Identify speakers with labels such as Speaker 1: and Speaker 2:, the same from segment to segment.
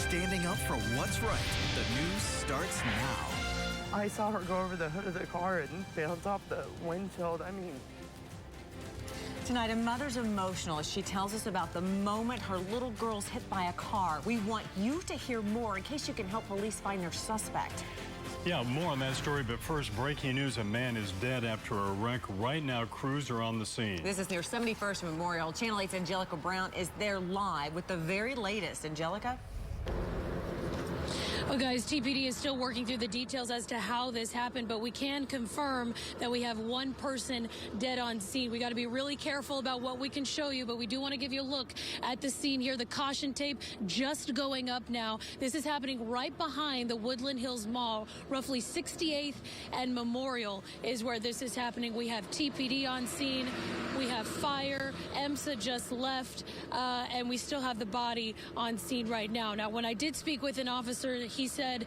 Speaker 1: standing up for what's right. The news starts now.
Speaker 2: I saw her go over the hood of the car and bounce off the windshield. I mean,
Speaker 3: tonight, a mother's emotional as she tells us about the moment her little girl's hit by a car. We want you to hear more in case you can help police find their suspect.
Speaker 4: Yeah, more on that story, but first, breaking news, a man is dead after a wreck. Right now, crews are on the scene.
Speaker 3: This is near 71st Memorial. Channel 8's Angelica Brown is there live with the very latest. Angelica?
Speaker 5: Well, guys, TPD is still working through the details as to how this happened, but we can confirm that we have one person dead on scene. We got to be really careful about what we can show you, but we do want to give you a look at the scene here. The caution tape just going up now. This is happening right behind the Woodland Hills Mall, roughly 68th and Memorial is where this is happening. We have TPD on scene. We have fire. EMSA just left, and we still have the body on scene right now. Now, when I did speak with an officer, he said,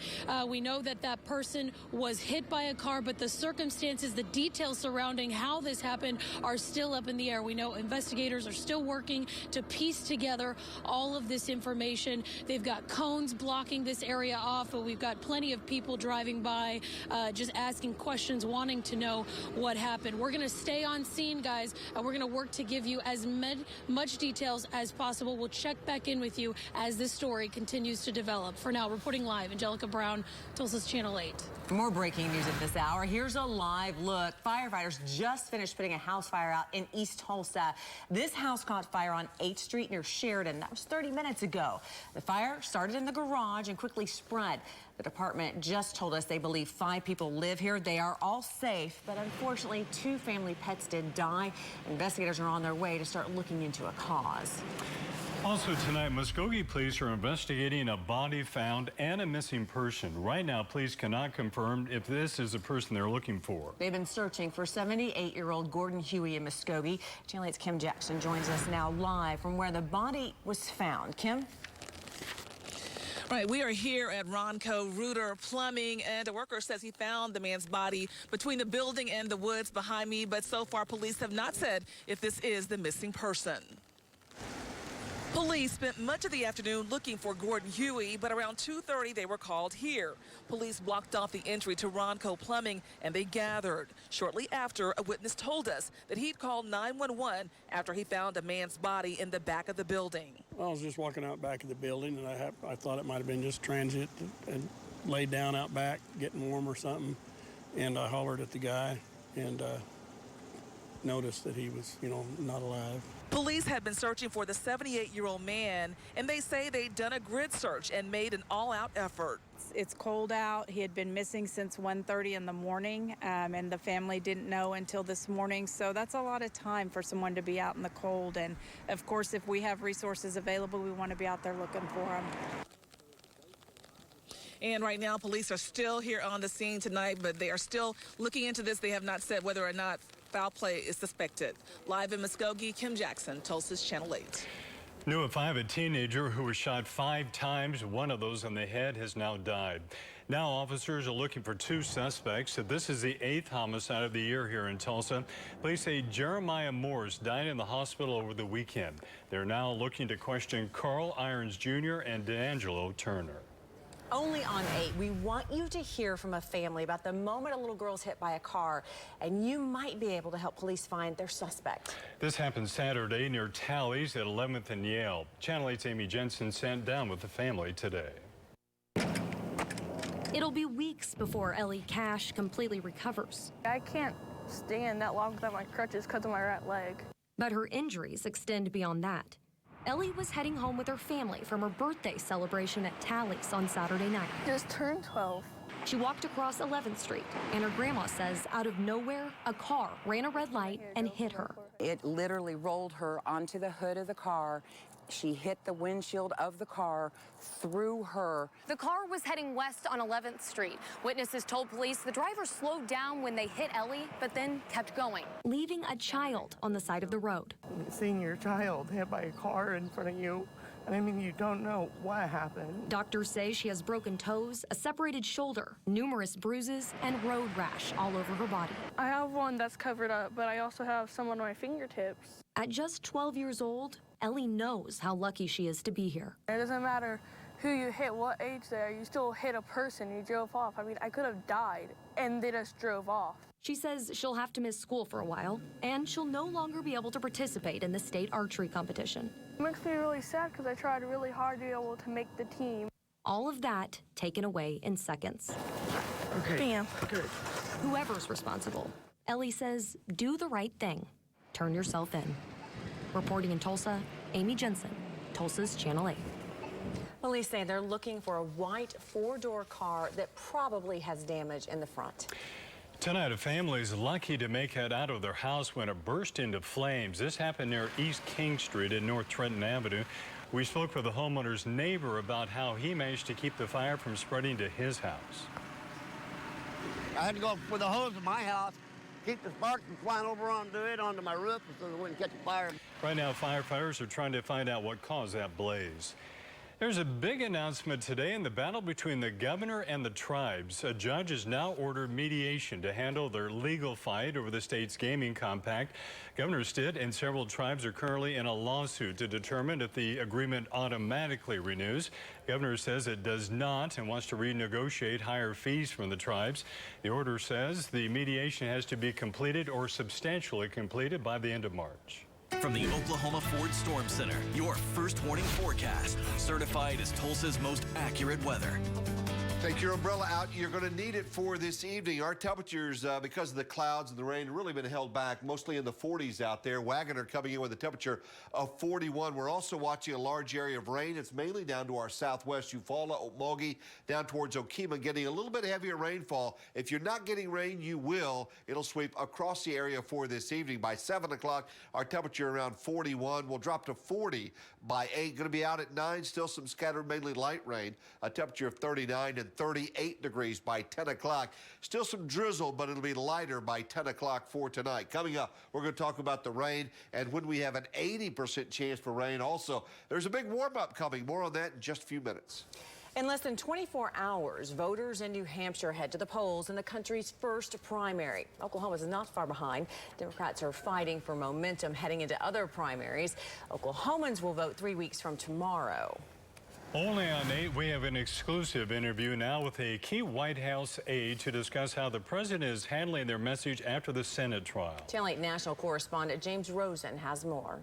Speaker 5: we know that that person was hit by a car, but the circumstances, the details surrounding how this happened are still up in the air. We know investigators are still working to piece together all of this information. They've got cones blocking this area off, but we've got plenty of people driving by, just asking questions, wanting to know what happened. We're going to stay on scene, guys, and we're going to work to give you as much details as possible. We'll check back in with you as this story continues to develop. For now, reporting live, Angelica Brown, Tulsa's Channel 8.
Speaker 3: For more breaking news at this hour, here's a live look. Firefighters just finished putting a house fire out in East Tulsa. This house caught fire on 8th Street near Sheridan. That was 30 minutes ago. The fire started in the garage and quickly spread. The department just told us they believe 5 people live here. They are all safe, but unfortunately, 2 family pets did die. Investigators are on their way to start looking into a cause.
Speaker 4: Also tonight, Muskogee police are investigating a body found and a missing person. Right now, police cannot confirm if this is the person they're looking for.
Speaker 3: They've been searching for 78-year-old Gordon Huey in Muskogee. Channel 8's Kim Jackson joins us now live from where the body was found. Kim?
Speaker 6: Right, we are here at Ronco Reuter Plumbing, and a worker says he found the man's body between the building and the woods behind me, but so far police have not said if this is the missing person. Police spent much of the afternoon looking for Gordon Huey, but around 2:30 they were called here. Police blocked off the entry to Ronco Plumbing, and they gathered. Shortly after, a witness told us that he'd called 911 after he found a man's body in the back of the building.
Speaker 7: I was just walking out back of the building, and I thought it might have been just transient and laid down out back, getting warm or something, and I hollered at the guy and noticed that he was, not alive.
Speaker 6: Police had been searching for the 78-year-old man, and they say they'd done a grid search and made an all-out effort.
Speaker 8: It's cold out. He had been missing since 1:30 in the morning, and the family didn't know until this morning. So that's a lot of time for someone to be out in the cold. And, of course, if we have resources available, we want to be out there looking for them.
Speaker 6: And right now, police are still here on the scene tonight, but they are still looking into this. They have not said whether or not foul play is suspected. Live in Muskogee, Kim Jackson, Tulsa's Channel 8.
Speaker 4: New at 5, a teenager who was shot 5 times. One of those on the head has now died. Now officers are looking for 2 suspects. This is the 8th homicide of the year here in Tulsa. Police say Jeremiah Morse died in the hospital over the weekend. They're now looking to question Carl Irons Jr. and D'Angelo Turner.
Speaker 3: Only on 8, we want you to hear from a family about the moment a little girl's hit by a car, and you might be able to help police find their suspect.
Speaker 4: This happened Saturday near Tallies at 11th and Yale. Channel 8's Amy Jensen sat down with the family today.
Speaker 9: It'll be weeks before Ellie Cash completely recovers.
Speaker 10: I can't stand that long without my crutches because of my right leg.
Speaker 9: But her injuries extend beyond that. Ellie was heading home with her family from her birthday celebration at Tallies on Saturday night.
Speaker 10: Just turned 12.
Speaker 9: She walked across 11th Street, and her grandma says out of nowhere, a car ran a red light and hit her.
Speaker 11: It literally rolled her onto the hood of the car. She hit the windshield of the car, through her.
Speaker 12: The car was heading west on 11th Street. Witnesses told police the driver slowed down when they hit Ellie, but then kept going,
Speaker 9: leaving a child on the side of the road.
Speaker 2: Seeing your child hit by a car in front of you, and I mean, you don't know what happened.
Speaker 9: Doctors say she has broken toes, a separated shoulder, numerous bruises, and road rash all over her body.
Speaker 10: I have one that's covered up, but I also have some on my fingertips.
Speaker 9: At just 12 years old, Ellie knows how lucky she is to be here.
Speaker 10: It doesn't matter who you hit, what age they are. You still hit a person, you drove off. I mean, I could have died, and they just drove off.
Speaker 9: She says she'll have to miss school for a while, and she'll no longer be able to participate in the state archery competition.
Speaker 10: It makes me really sad because I tried really hard to be able to make the team.
Speaker 9: All of that taken away in seconds.
Speaker 2: Okay.
Speaker 10: Bam.
Speaker 2: Okay.
Speaker 9: Whoever's responsible, Ellie says, do the right thing. Turn yourself in. Reporting in Tulsa, Amy Jensen, Tulsa's Channel 8.
Speaker 3: Police say they're looking for a white four-door car that probably has damage in the front.
Speaker 4: Tonight, a family is lucky to make it out of their house when it burst into flames. This happened near East King Street and North Trenton Avenue. We spoke with the homeowner's neighbor about how he managed to keep the fire from spreading to his house.
Speaker 13: I had to go with a hose in my house, keep the spark from flying over onto my roof so it wouldn't catch fire.
Speaker 4: Right now, firefighters are trying to find out what caused that blaze. There's a big announcement today in the battle between the governor and the tribes. A judge has now ordered mediation to handle their legal fight over the state's gaming compact. Governor Stitt and several tribes are currently in a lawsuit to determine if the agreement automatically renews. Governor says it does not and wants to renegotiate higher fees from the tribes. The order says the mediation has to be completed or substantially completed by the end of March.
Speaker 1: From the Oklahoma Ford Storm Center, your first warning forecast, certified as Tulsa's most accurate weather.
Speaker 14: Take your umbrella out. You're going to need it for this evening. Our temperatures, because of the clouds and the rain, really been held back, mostly in the 40s out there. Wagoner coming in with a temperature of 41. We're also watching a large area of rain. It's mainly down to our southwest, Eufaula, Okmulgee, down towards Okemah, getting a little bit heavier rainfall. If you're not getting rain, you will. It'll sweep across the area for this evening. By 7 o'clock, our temperature around 41. We'll drop to 40 by 8. Going to be out at 9. Still some scattered, mainly light rain. A temperature of 39 and 38 degrees by 10 o'clock. Still some drizzle, but it'll be lighter by 10 o'clock for tonight. Coming up, we're going to talk about the rain and when we have an 80% chance for rain. Also, there's a big warm-up coming. More on that in just a few minutes.
Speaker 3: In less than 24 hours, voters in New Hampshire head to the polls in the country's first primary. Oklahoma is not far behind. Democrats are fighting for momentum heading into other primaries. Oklahomans will vote 3 weeks from tomorrow.
Speaker 4: Only on 8, we have an exclusive interview now with a key White House aide to discuss how the president is handling their message after the Senate trial.
Speaker 3: Channel 8 national correspondent James Rosen has more.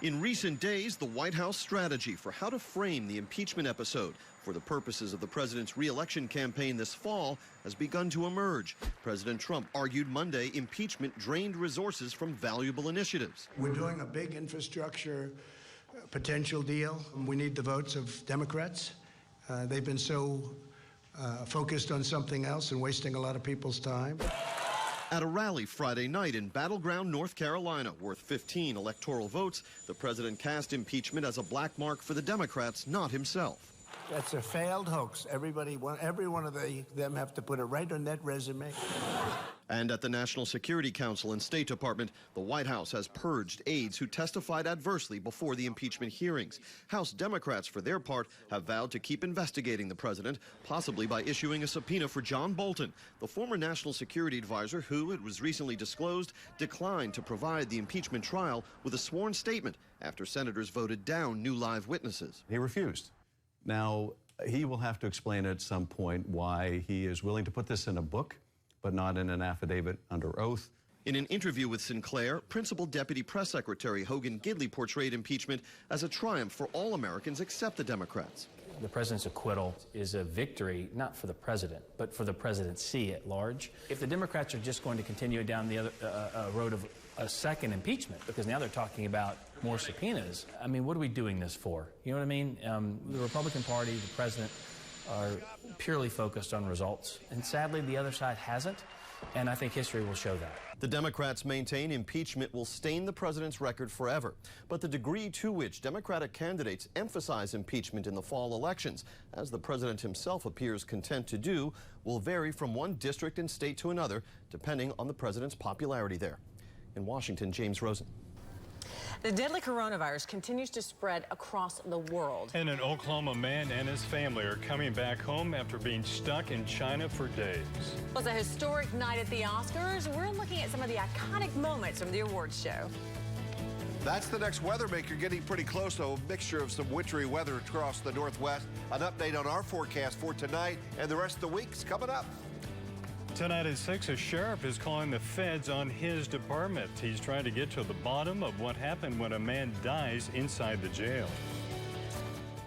Speaker 15: In recent days, the White House strategy for how to frame the impeachment episode for the purposes of the president's re-election campaign this fall has begun to emerge. President Trump argued Monday impeachment drained resources from valuable initiatives.
Speaker 16: We're doing a big infrastructure potential deal. We need the votes of Democrats. They've been so focused on something else and wasting a lot of people's time.
Speaker 15: At a rally Friday night in battleground North Carolina, worth 15 electoral votes, the president cast impeachment as a black mark for the Democrats, not himself.
Speaker 16: That's a failed hoax. Every one of them have to put it right on that resume.
Speaker 15: And at the National Security Council and State Department, the White House has purged aides who testified adversely before the impeachment hearings. House Democrats, for their part, have vowed to keep investigating the president, possibly by issuing a subpoena for John Bolton, the former national security advisor who, it was recently disclosed, declined to provide the impeachment trial with a sworn statement after senators voted down new live witnesses.
Speaker 17: He refused. Now, he will have to explain at some point why he is willing to put this in a book, but not in an affidavit under oath.
Speaker 15: In an interview with Sinclair, Principal Deputy Press Secretary Hogan Gidley portrayed impeachment as a triumph for all Americans except the Democrats.
Speaker 18: The president's acquittal is a victory, not for the president, but for the presidency at large. If the Democrats are just going to continue down the other road of a second impeachment, because now they're talking about more subpoenas, I mean, what are we doing this for? You know what I mean? The Republican Party, the president, are purely focused on results. And sadly, the other side hasn't. And I think history will show that.
Speaker 15: The Democrats maintain impeachment will stain the president's record forever. But the degree to which Democratic candidates emphasize impeachment in the fall elections, as the president himself appears content to do, will vary from one district and state to another, depending on the president's popularity there. In Washington, James Rosen.
Speaker 3: The deadly coronavirus continues to spread across the world.
Speaker 4: And an Oklahoma man and his family are coming back home after being stuck in China for days.
Speaker 3: Plus a historic night at the Oscars. We're looking at some of the iconic moments from the awards show.
Speaker 14: That's the next weather maker getting pretty close, a mixture of some wintry weather across the Northwest. An update on our forecast for tonight and the rest of the week's coming up.
Speaker 4: Tonight at 6, a sheriff is calling the feds on his department. He's trying to get to the bottom of what happened when a man dies inside the jail.